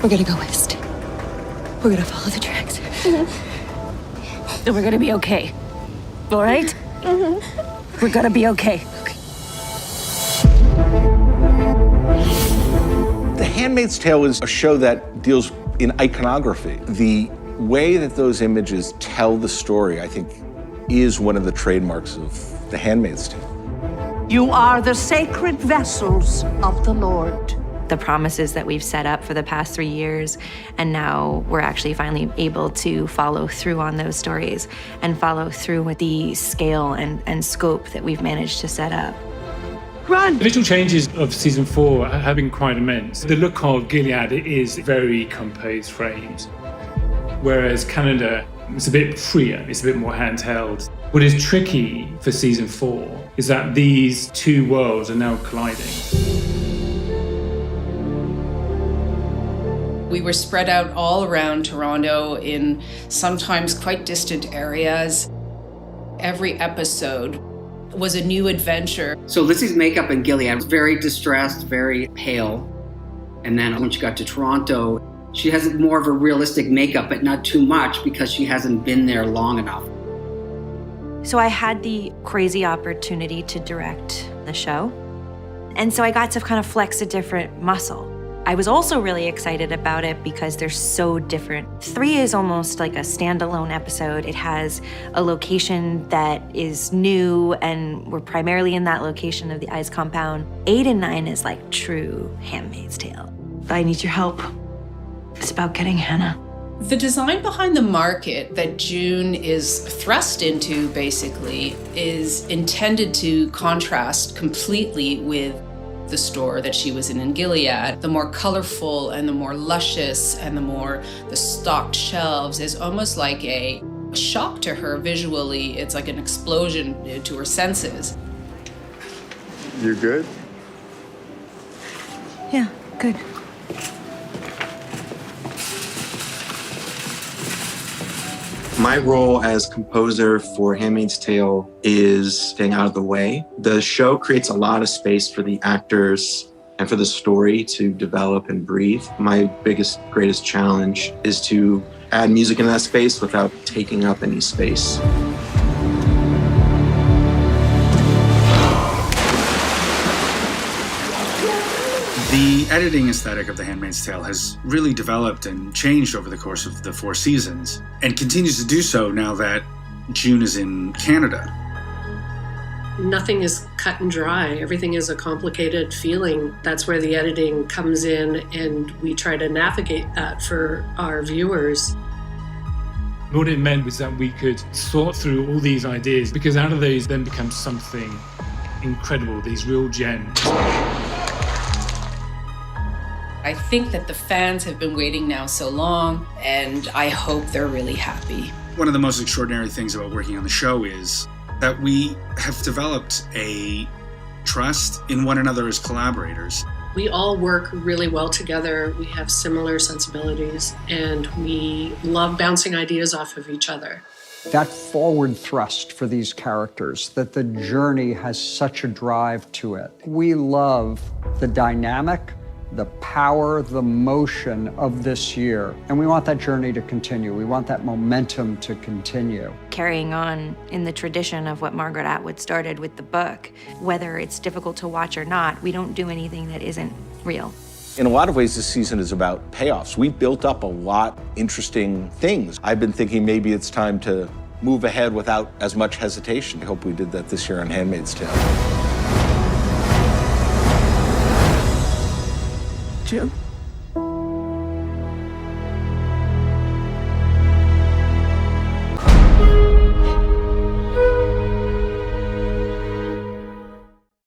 We're gonna go west. We're gonna follow the tracks. And we're gonna be okay. All right? We're gonna be okay. The Handmaid's Tale is a show that deals in iconography. The way that those images tell the story, I think, is one of the trademarks of The Handmaid's Tale. You are the sacred vessels of the Lord. The promises that we've set up for the past 3 years, and now we're actually finally able to follow through on those stories and follow through with the scale and scope that we've managed to set up. Run! The visual changes of season 4 have been quite immense. The look of Gilead is very composed frames, whereas Canada is a bit freer, it's a bit more handheld. What is tricky for season 4 is that these two worlds are now colliding. We were spread out all around Toronto in sometimes quite distant areas. Every episode was a new adventure. So Lizzie's makeup in Gilead was very distressed, very pale. And then when she got to Toronto, she has more of a realistic makeup, but not too much because she hasn't been there long enough. So I had the crazy opportunity to direct the show. And so I got to kind of flex a different muscle. I was also really excited about it because they're so different. 3 is almost like a standalone episode. It has a location that is new, and we're primarily in that location of the ice compound. 8 and 9 is like true Handmaid's Tale. I need your help. It's about getting Hannah. The design behind the market that June is thrust into, basically, is intended to contrast completely with the store that she was in Gilead. The more colorful and the more luscious and the stocked shelves is almost like a shock to her visually. It's like an explosion to her senses. You good? Yeah, good. My role as composer for Handmaid's Tale is staying out of the way. The show creates a lot of space for the actors and for the story to develop and breathe. My greatest challenge is to add music into that space without taking up any space. The editing aesthetic of The Handmaid's Tale has really developed and changed over the course of the 4 seasons, and continues to do so now that June is in Canada. Nothing is cut and dry. Everything is a complicated feeling. That's where the editing comes in, and we try to navigate that for our viewers. What it meant was that we could sort through all these ideas, because out of those then becomes something incredible, these real gems. I think that the fans have been waiting now so long, and I hope they're really happy. One of the most extraordinary things about working on the show is that we have developed a trust in one another as collaborators. We all work really well together. We have similar sensibilities, and we love bouncing ideas off of each other. That forward thrust for these characters, that the journey has such a drive to it. We love the dynamic, the power, the motion of this year. And we want that journey to continue. We want that momentum to continue. Carrying on in the tradition of what Margaret Atwood started with the book, whether it's difficult to watch or not, we don't do anything that isn't real. In a lot of ways, this season is about payoffs. We built up a lot interesting things. I've been thinking maybe it's time to move ahead without as much hesitation. I hope we did that this year on Handmaid's Tale. June?